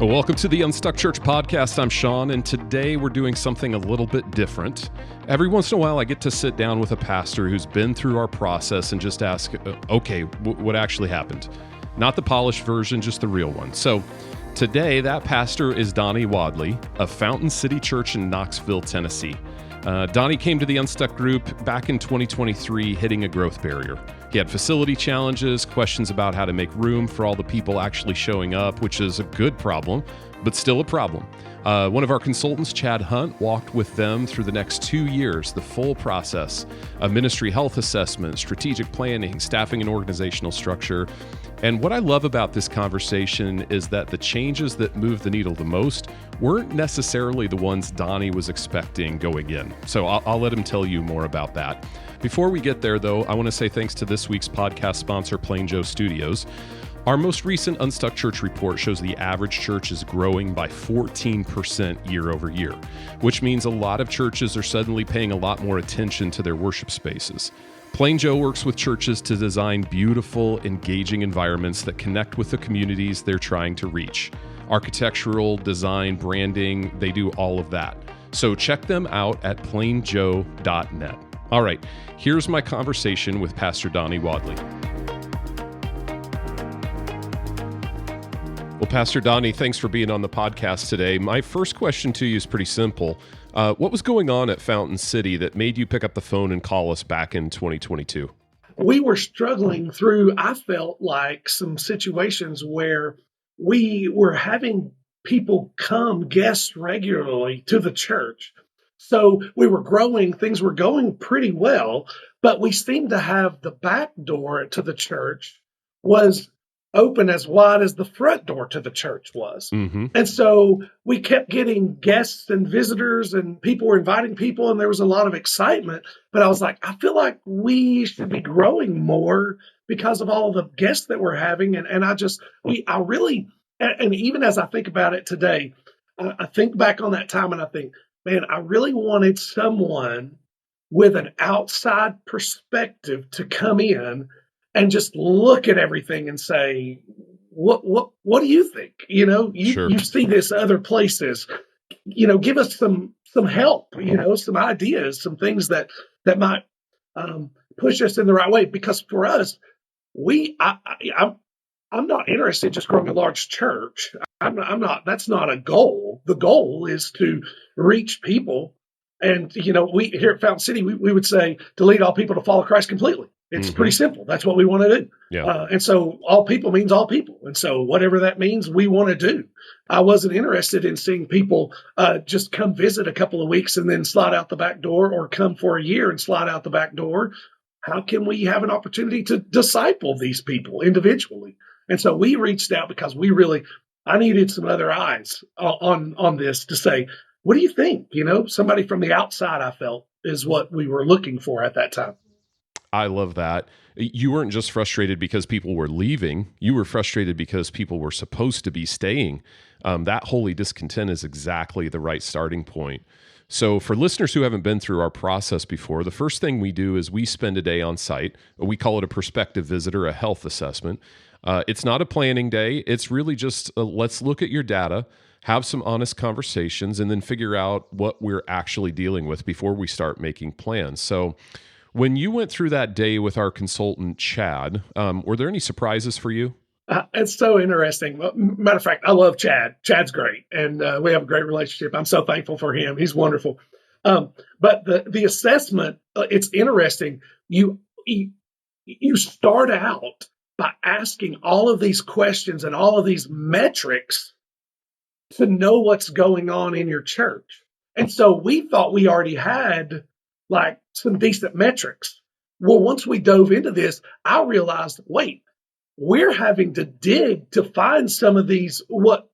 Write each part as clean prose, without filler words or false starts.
Well, welcome to the Unstuck Church podcast. I'm Sean, and today we're doing something a little bit different. Every once in a while, I get to sit down with a pastor who's been through our process and just ask, what actually happened? Not the polished version, just the real one. So today, that pastor is Donny Wadley of Fountain City Church in Knoxville, Tennessee. Donny came to the Unstuck group back in 2023, hitting a growth barrier. He had facility challenges, questions about how to make room for all the people actually showing up, which is a good problem, but still a problem. One of our consultants, Chad Hunt, walked with them through the next 2 years, the full process of ministry health assessment, strategic planning, staffing and organizational structure. And what I love about this conversation is that the changes that move the needle the most weren't necessarily the ones Donny was expecting going in. So I'll let him tell you more about that. Before we get there, though, I want to say thanks to this week's podcast sponsor, Plain Joe Studios. Our most recent Unstuck Church report shows the average church is growing by 14% year over year, which means a lot of churches are suddenly paying a lot more attention to their worship spaces. Plain Joe works with churches to design beautiful, engaging environments that connect with the communities they're trying to reach. Architectural, design, branding, they do all of that. So check them out at plainjoe.net. All right, here's my conversation with Pastor Donny Wadley. Well, Pastor Donny, thanks for being on the podcast today. My first question to you is pretty simple. What was going on at Fountain City that made you pick up the phone and call us back in 2022? We were struggling through, I felt like, some situations where we were having people come, guests regularly to the church. So we were growing, things were going pretty well, but we seemed to have the back door to the church was open as wide as the front door to the church was. Mm-hmm. And so we kept getting guests and visitors, and people were inviting people, and there was a lot of excitement. But I was like, I feel like we should be growing more because of all of the guests that we're having. And even as I think about it today, I think back on that time and I think, man, I really wanted someone with an outside perspective to come in and just look at everything and say, what do you think? Sure. You see this other places, give us some help, some ideas, some things that might push us in the right way. Because for us, I'm not interested in just growing a large church. I'm not, that's not a goal. The goal is to reach people. And, we here at Fountain City, we would say to lead all people to follow Christ completely. It's pretty simple. That's what we want to do. Yeah. And so all people means all people. And so whatever that means, we want to do. I wasn't interested in seeing people just come visit a couple of weeks and then slide out the back door, or come for a year and slide out the back door. How can we have an opportunity to disciple these people individually? And so we reached out because I needed some other eyes on this to say, what do you think? Somebody from the outside, I felt, is what we were looking for at that time. I love that. You weren't just frustrated because people were leaving. You were frustrated because people were supposed to be staying. That holy discontent is exactly the right starting point. So for listeners who haven't been through our process before, the first thing we do is we spend a day on site. We call it a prospective visitor, a health assessment. It's not a planning day. It's really just let's look at your data, have some honest conversations, and then figure out what we're actually dealing with before we start making plans. So when you went through that day with our consultant, Chad, were there any surprises for you? It's so interesting. Matter of fact, I love Chad. Chad's great, and we have a great relationship. I'm so thankful for him. He's wonderful. But the assessment, it's interesting. You start out by asking all of these questions and all of these metrics to know what's going on in your church. And so we thought we already had like some decent metrics. Well, once we dove into this, I realized, wait, we're having to dig to find some of these, what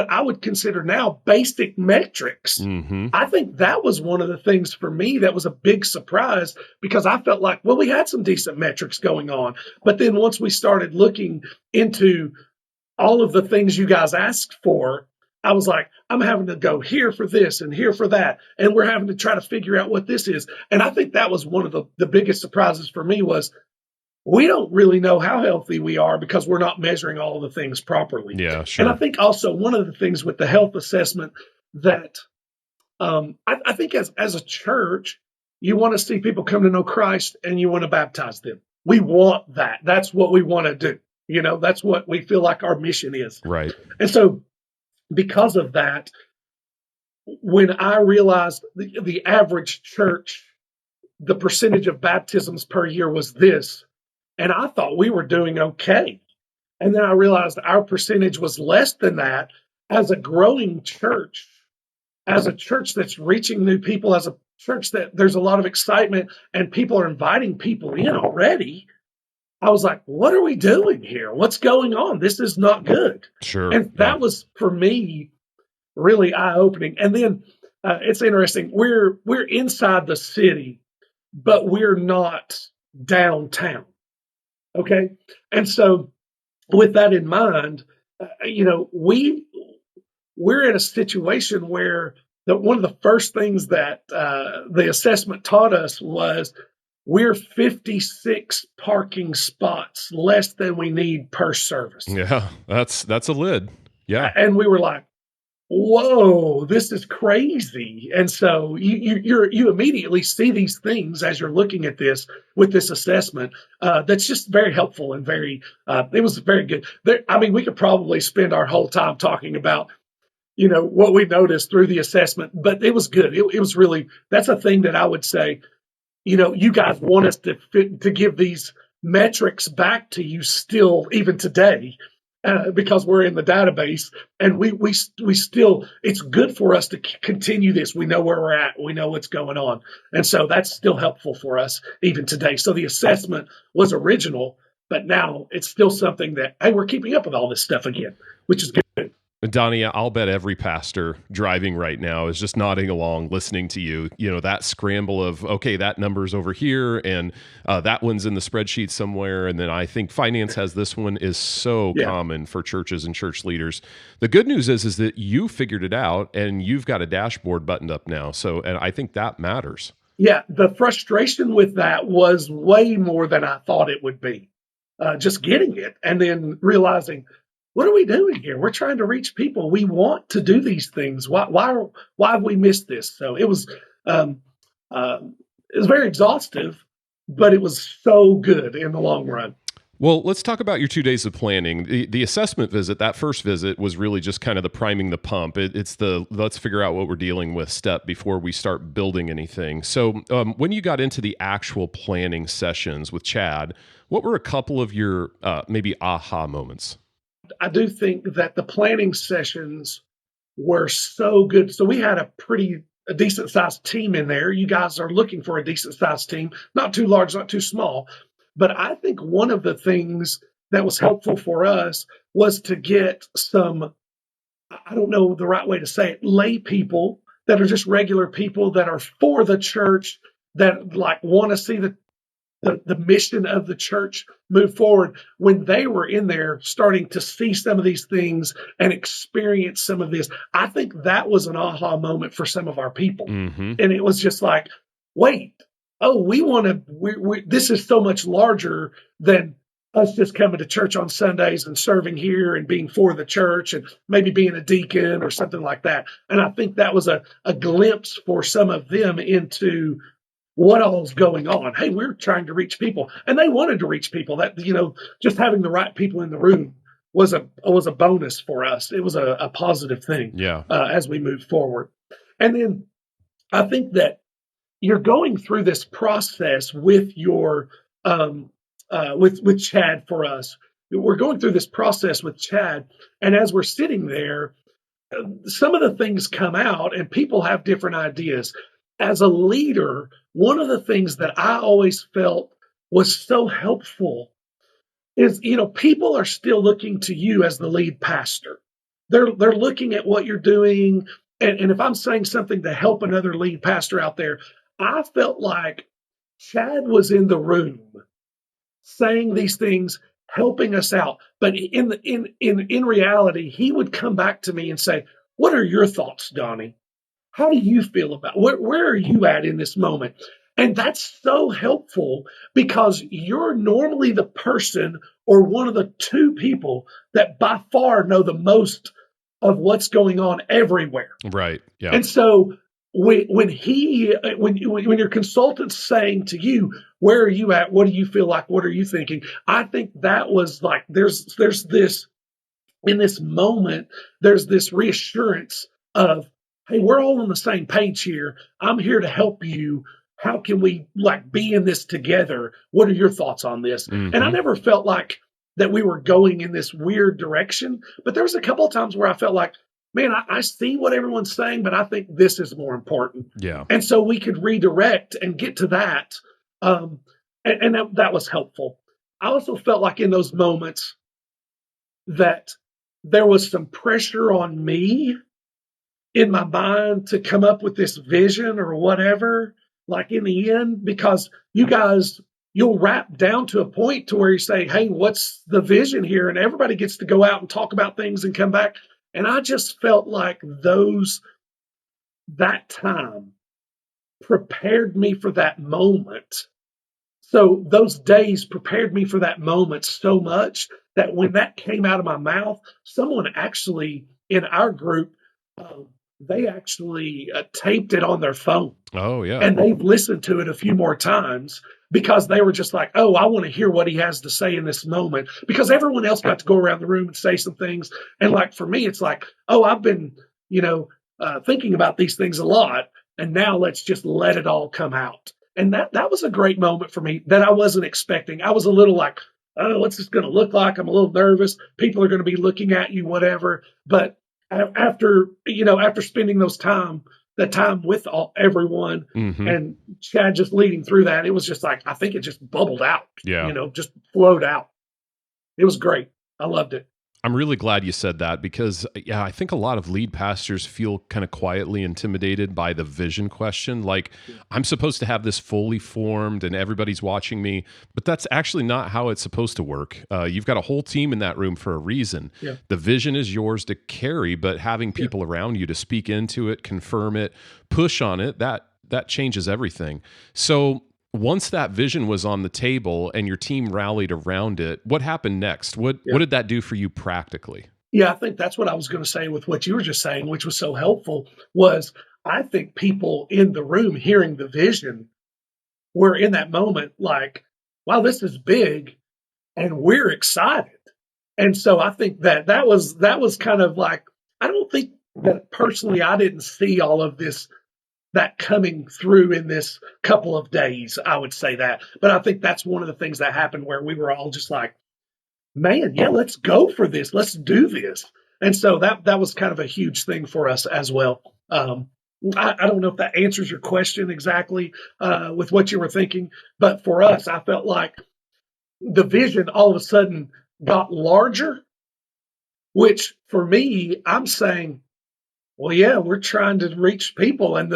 I would consider now basic metrics. Mm-hmm. I think that was one of the things for me that was a big surprise, because I felt like, well, we had some decent metrics going on. But then once we started looking into all of the things you guys asked for, I was like, I'm having to go here for this and here for that. And we're having to try to figure out what this is. And I think that was one of the biggest surprises for me was we don't really know how healthy we are because we're not measuring all of the things properly. Yeah, And I sure. think also one of the things with the health assessment that I think as a church, you want to see people come to know Christ and you want to baptize them. We want that. That's what we want to do. That's what we feel like our mission is. Right. And so because of that, when I realized the average church, the percentage of baptisms per year was this, and I thought we were doing okay. And then I realized our percentage was less than that. As a growing church, as a church that's reaching new people, as a church that there's a lot of excitement and people are inviting people in already, I was like, what are we doing here? What's going on? This is not good. Sure. And Yeah. that was, for me, really eye-opening. And then it's interesting. We're inside the city, but we're not downtown. Okay. And so with that in mind, we're in a situation where one of the first things that the assessment taught us was we're 56 parking spots less than we need per service. Yeah. That's a lid. Yeah. And we were like, whoa, this is crazy. And so you immediately see these things as you're looking at this with this assessment. That's just very helpful and it was very good. We could probably spend our whole time talking about, what we noticed through the assessment, but it was good. It was really, that's a thing that I would say, you guys want us to give these metrics back to you still, even today. Because we're in the database, and we still, it's good for us to continue this. We know where we're at. We know what's going on. And so that's still helpful for us even today. So the assessment was original, but now it's still something that, hey, we're keeping up with all this stuff again, which is good. Donny, I'll bet every pastor driving right now is just nodding along, listening to you. That scramble of, okay, that number's over here, and that one's in the spreadsheet somewhere, and then I think finance has this one is so common for churches and church leaders. The good news is that you figured it out, and you've got a dashboard buttoned up now. And I think that matters. Yeah, the frustration with that was way more than I thought it would be. Just getting it and then realizing, what are we doing here? We're trying to reach people. We want to do these things. Why have we missed this? So it was very exhaustive, but it was so good in the long run. Well, let's talk about your 2 days of planning. The assessment visit, that first visit was really just kind of the priming the pump. It's the let's figure out what we're dealing with step before we start building anything. So when you got into the actual planning sessions with Chad, what were a couple of your maybe aha moments? I do think that the planning sessions were so good. So we had a decent sized team in there. You guys are looking for a decent sized team, not too large, not too small. But I think one of the things that was helpful for us was to get some, I don't know the right way to say it, lay people that are just regular people that are for the church, that like want to see the mission of the church move forward. When they were in there starting to see some of these things and experience some of this, I think that was an aha moment for some of our people. Mm-hmm. And it was just like, wait, we want to, this is so much larger than us just coming to church on Sundays and serving here and being for the church and maybe being a deacon or something like that. And I think that was a glimpse for some of them into what all's going on. Hey, we're trying to reach people, and they wanted to reach people. That, just having the right people in the room was a bonus for us. It was a positive thing. Yeah. As we move forward. And then I think that you're going through this process with your with Chad. For us, we're going through this process with Chad, and as we're sitting there, some of the things come out, and people have different ideas. As a leader, one of the things that I always felt was so helpful is, people are still looking to you as the lead pastor. They're looking at what you're doing. And if I'm saying something to help another lead pastor out there, I felt like Chad was in the room saying these things, helping us out. But in reality, he would come back to me and say, what are your thoughts, Donny? How do you feel about where are you at in this moment? And that's so helpful because you're normally the person or one of the two people that by far know the most of what's going on everywhere. Right. Yeah. And so when your consultant's saying to you, where are you at? What do you feel like? What are you thinking? I think that was like, there's this, in this moment, there's this reassurance of, hey, we're all on the same page here. I'm here to help you. How can we like be in this together? What are your thoughts on this? Mm-hmm. And I never felt like that we were going in this weird direction, but there was a couple of times where I felt like, man, I see what everyone's saying, but I think this is more important. Yeah. And so we could redirect and get to that. And that was helpful. I also felt like in those moments that there was some pressure on me in my mind to come up with this vision or whatever, like in the end, because you guys, you'll wrap down to a point to where you say, hey, what's the vision here? And everybody gets to go out and talk about things and come back. And I just felt like that time prepared me for that moment. So those days prepared me for that moment so much that when that came out of my mouth, someone actually in our group, they actually taped it on their phone. Oh, yeah. And they've listened to it a few more times because they were just like, oh, I want to hear what he has to say in this moment. Because everyone else got to go around the room and say some things. And like for me, it's like, oh, I've been, thinking about these things a lot. And now let's just let it all come out. And that was a great moment for me that I wasn't expecting. I was a little like, oh, what's this going to look like? I'm a little nervous. People are going to be looking at you, whatever. But after spending that time with everyone mm-hmm. and Chad just leading through that, it was just like, I think it just bubbled out, just flowed out. It was great. I loved it. I'm really glad you said that because, I think a lot of lead pastors feel kind of quietly intimidated by the vision question. Like, I'm supposed to have this fully formed and everybody's watching me, but that's actually not how it's supposed to work. You've got a whole team in that room for a reason. Yeah. The vision is yours to carry, but having people around you to speak into it, confirm it, push on it, that changes everything. So once that vision was on the table and your team rallied around it, what happened next? What did that do for you practically? Yeah, I think that's what I was going to say with what you were just saying, which was so helpful, was I think people in the room hearing the vision were in that moment like, wow, this is big and we're excited. And so I think that was kind of like, I don't think that personally I didn't see all of this that coming through in this couple of days, I would say that. But I think that's one of the things that happened where we were all just like, man, yeah, let's go for this. Let's do this. And so that was kind of a huge thing for us as well. I don't know if that answers your question exactly with what you were thinking, but for us, I felt like the vision all of a sudden got larger, which for me, I'm saying, well, yeah, we're trying to reach people and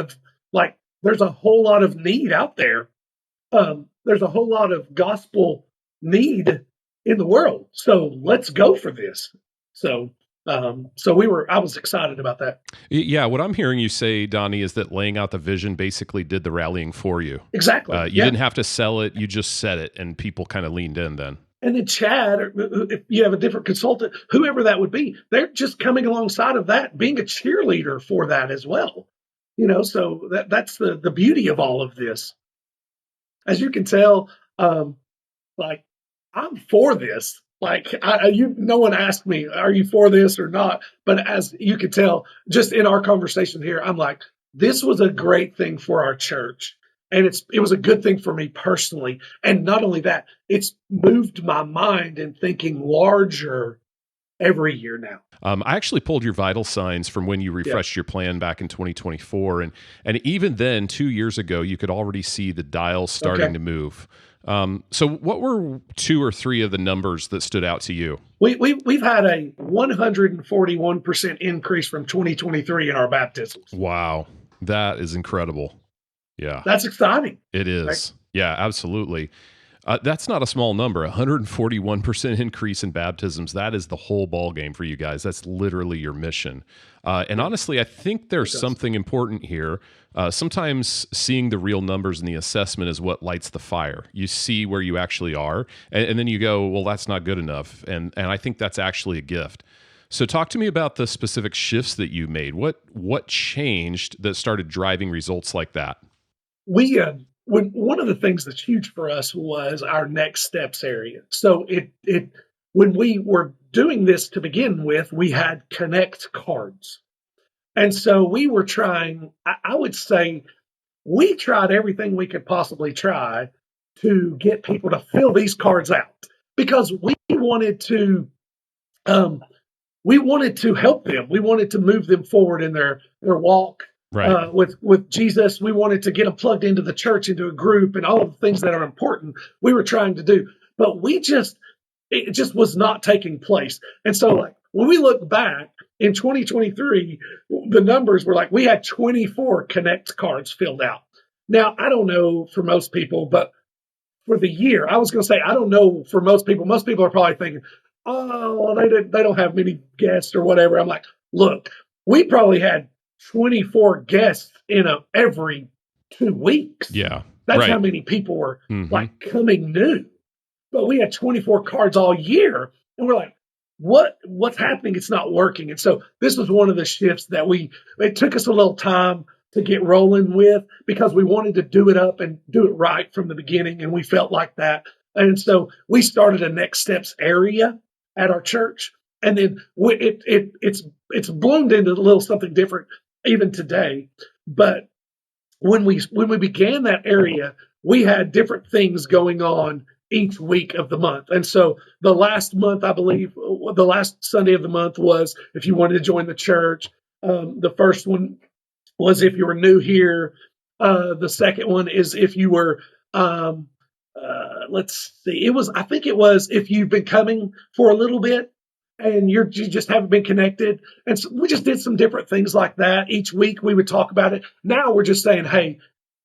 there's a whole lot of need out there. There's a whole lot of gospel need in the world. So let's go for this. So I was excited about that. Yeah. What I'm hearing you say, Donny, is that laying out the vision basically did the rallying for you. Exactly. You didn't have to sell it. You just said it and people kind of leaned in then. And then Chad, if you have a different consultant, whoever that would be, they're just coming alongside of that, being a cheerleader for that as well. So that's the beauty of all of this. As you can tell, I'm for this. No one asked me, are you for this or not? But as you can tell, just in our conversation here, I'm like, this was a great thing for our church. And it was a good thing for me personally. And not only that, it's moved my mind in thinking larger every year now. I actually pulled your vital signs from when you refreshed your plan back in 2024. And even then, 2 years ago, you could already see the dials starting to move. So what were 2 or 3 of the numbers that stood out to you? We've had a 141% increase from 2023 in our baptisms. Wow. That is incredible. Yeah. That's exciting. It is. Right? Yeah, absolutely. That's not a small number. 141% increase in baptisms. That is the whole ball game for you guys. That's literally your mission. And honestly, I think there's something important here. Sometimes seeing the real numbers in the assessment is what lights the fire. You see where you actually are, and then you go, well, that's not good enough. And I think that's actually a gift. So talk to me about the specific shifts that you made. What changed that started driving results like that? One of the things that's huge for us was our next steps area. So when we were doing this to begin with, we had connect cards. And so we were trying, I would say we tried everything we could possibly try to get people to fill these cards out because we wanted to help them. We wanted to move them forward in their walk. Right. With Jesus. We wanted to get them plugged into the church, into a group, and all of the things that are important we were trying to do. But it just was not taking place. And so like when we look back in 2023, the numbers were like we had 24 connect cards filled out. Now, I don't know for most people, but for the year, I was going to say, I don't know for most people. Most people are probably thinking, oh, they don't have many guests or whatever. I'm like, look, we probably had 24 guests in every 2 weeks. Yeah. That's right. how many people were like coming new. But we had 24 cards all year. And we're like, what's happening? It's not working. And so this was one of the shifts that it took us a little time to get rolling with because we wanted to do it up and do it right from the beginning. And we felt like that. And so we started a next steps area at our church. And then it's bloomed into a little something different even today. But when we began that area, we had different things going on each week of the month. And so the last month, I believe, the last Sunday of the month was if you wanted to join the church. The first one was if you were new here. The second one is if you were, let's see, I think it was if you've been coming for a little bit. And you just haven't been connected. And so we just did some different things like that. Each week we would talk about it. Now we're just saying, hey,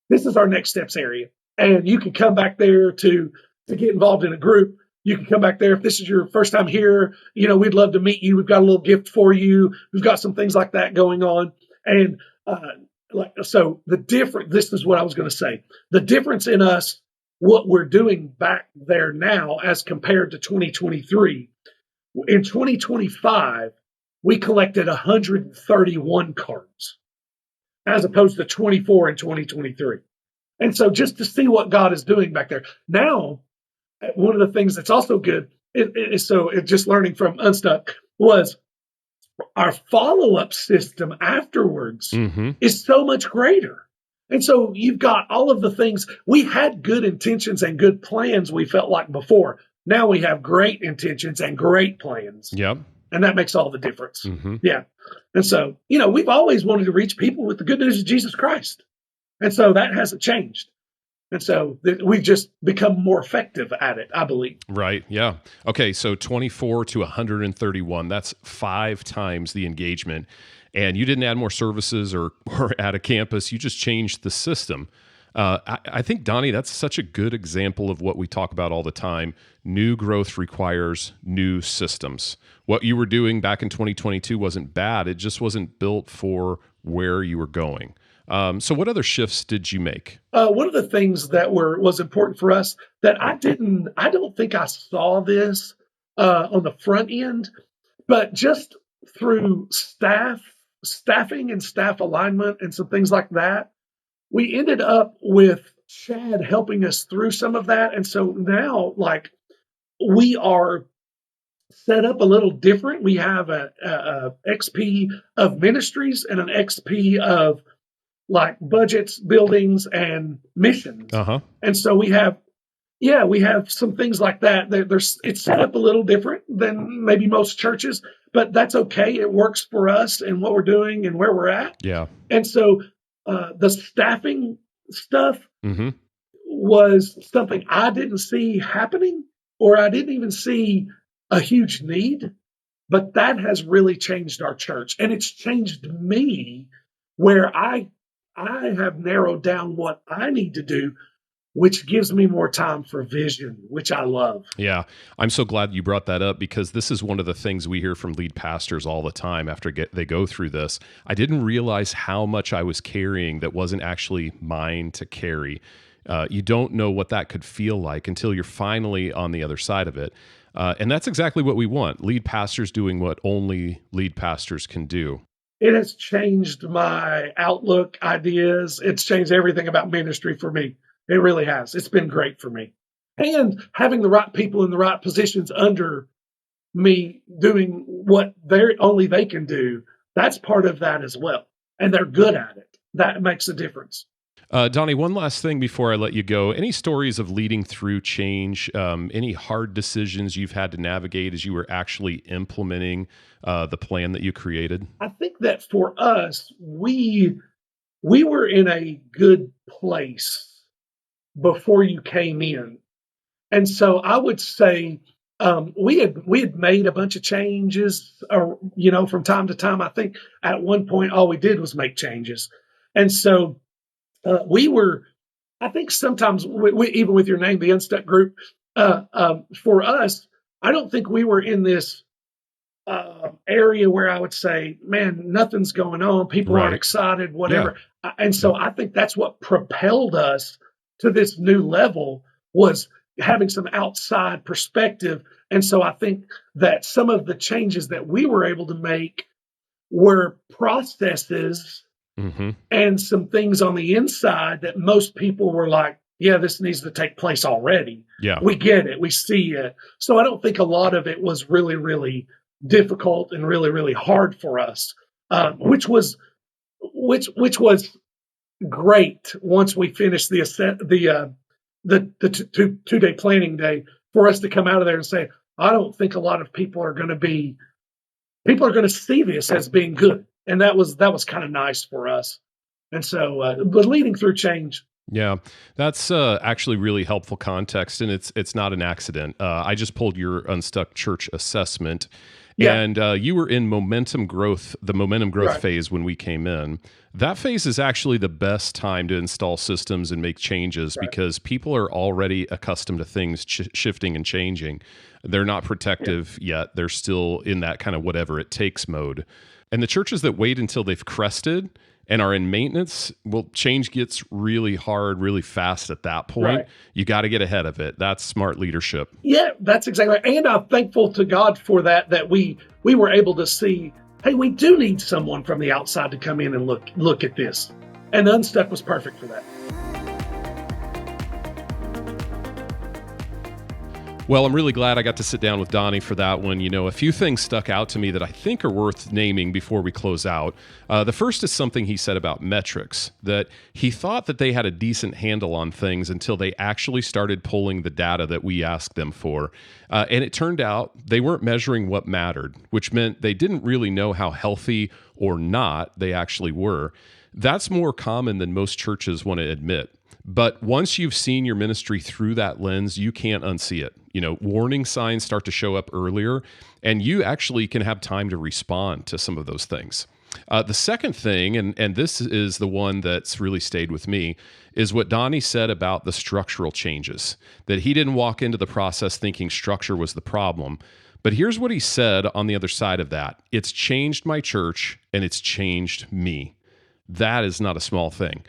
this is our next steps area. And you can come back there to get involved in a group. You can come back there. If this is your first time here, we'd love to meet you. We've got a little gift for you. We've got some things like that going on. And this is what I was going to say. The difference in us, what we're doing back there now as compared to 2023, in 2025, we collected 131 cards as opposed to 24 in 2023. And so just to see what God is doing back there. Now, one of the things that's also good is just learning from Unstuck was our follow-up system afterwards is so much greater. And so you've got all of the things. We had good intentions and good plans, we felt like before. Now we have great intentions and great plans. Yep. And that makes all the difference. Yeah. And so, we've always wanted to reach people with the good news of Jesus Christ. And so that hasn't changed. And so we've just become more effective at it, I believe. Right. Yeah. Okay. So 24 to 131, that's 5 times the engagement. And you didn't add more services or add a campus. You just changed the system. I think, Donny, that's such a good example of what we talk about all the time. New growth requires new systems. What you were doing back in 2022 wasn't bad. It just wasn't built for where you were going. So what other shifts did you make? One of the things that was important for us that I don't think I saw this on the front end, but just through staffing and staff alignment and some things like that, we ended up with Chad helping us through some of that. And so now, we are set up a little different. We have a XP of ministries and an XP of budgets, buildings, and missions. And so we have some things like that. It's set up a little different than maybe most churches, but that's okay. It works for us and what we're doing and where we're at. Yeah. And so the staffing stuff was something I didn't see happening, or I didn't even see a huge need, but that has really changed our church. And it's changed me where I have narrowed down what I need to do which gives me more time for vision, which I love. Yeah, I'm so glad you brought that up, because this is one of the things we hear from lead pastors all the time after they go through this. I didn't realize how much I was carrying that wasn't actually mine to carry. You don't know what that could feel like until you're finally on the other side of it. And that's exactly what we want. Lead pastors doing what only lead pastors can do. It has changed my outlook, ideas. It's changed everything about ministry for me. It really has. It's been great for me. And having the right people in the right positions under me doing what only they can do, that's part of that as well. And they're good at it. That makes a difference. Donny, one last thing before I let you go. Any stories of leading through change, any hard decisions you've had to navigate as you were actually implementing the plan that you created? I think that for us, we were in a good place before you came in. And so I would say we had made a bunch of changes, from time to time. I think at one point, all we did was make changes. And so I think sometimes we even with your name, the Unstuck group, for us, I don't think we were in this area where I would say, man, nothing's going on. People aren't excited, whatever. Yeah. And so I think that's what propelled us to this new level, was having some outside perspective. And so I think that some of the changes that we were able to make were processes and some things on the inside that most people were like, yeah, this needs to take place already. Yeah. We get it. We see it. So I don't think a lot of it was really, really difficult and really, really hard for us, which was great once we finished the 2-day planning day, for us to come out of there and say, I don't think a lot of people are going to see this as being good. And that was kind of nice for us. And so, but leading through change. Yeah, that's actually really helpful context, and it's not an accident. I just pulled your Unstuck Church assessment, and you were in the momentum growth phase when we came in. That phase is actually the best time to install systems and make changes because people are already accustomed to things shifting and changing. They're not protective yet. They're still in that kind of whatever it takes mode. And the churches that wait until they've crested and are in maintenance, well, change gets really hard, really fast at that point. Right. You got to get ahead of it. That's smart leadership. Yeah, that's exactly right. And I'm thankful to God for that we were able to see, hey, we do need someone from the outside to come in and look at this. And Unstuck was perfect for that. Well, I'm really glad I got to sit down with Donny for that one. You know, a few things stuck out to me that I think are worth naming before we close out. The first is something he said about metrics, that he thought that they had a decent handle on things until they actually started pulling the data that we asked them for. And it turned out they weren't measuring what mattered, which meant they didn't really know how healthy or not they actually were. That's more common than most churches want to admit. But once you've seen your ministry through that lens, you can't unsee it. You know, warning signs start to show up earlier, and you actually can have time to respond to some of those things. The second thing, and this is the one that's really stayed with me, is what Donny said about the structural changes, that he didn't walk into the process thinking structure was the problem. But here's what he said on the other side of that. It's changed my church, and it's changed me. That is not a small thing.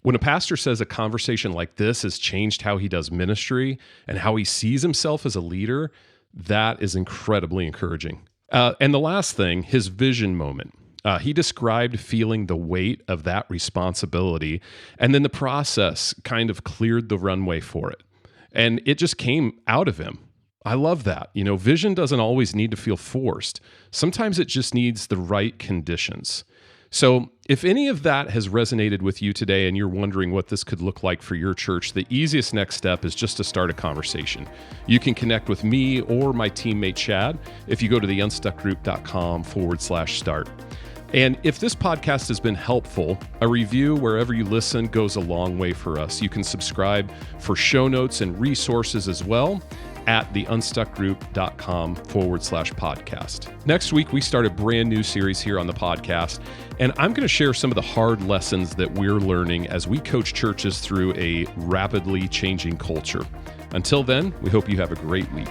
When a pastor says a conversation like this has changed how he does ministry and how he sees himself as a leader, that is incredibly encouraging. And the last thing, his vision moment. He described feeling the weight of that responsibility, and then the process kind of cleared the runway for it. And it just came out of him. I love that. You know, vision doesn't always need to feel forced. Sometimes it just needs the right conditions. So if any of that has resonated with you today and you're wondering what this could look like for your church, the easiest next step is just to start a conversation. You can connect with me or my teammate Chad if you go to theunstuckgroup.com/start. And if this podcast has been helpful, a review wherever you listen goes a long way for us. You can subscribe for show notes and resources as well. at theunstuckgroup.com/podcast. Next week, we start a brand new series here on the podcast, and I'm going to share some of the hard lessons that we're learning as we coach churches through a rapidly changing culture. Until then, we hope you have a great week.